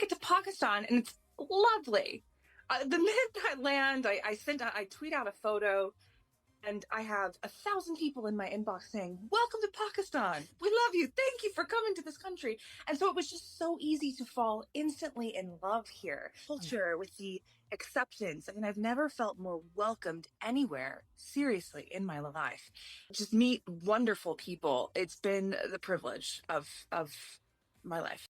make it to Pakistan, and it's lovely. The minute I land, I tweet out a photo, and I have 1,000 people in my inbox saying, "Welcome to Pakistan. We love you. Thank you for coming to this country." And so it was just so easy to fall instantly in love here. Culture with the acceptance. I mean, I've never felt more welcomed anywhere, seriously, in my life. Just meet wonderful people. It's been the privilege of my life.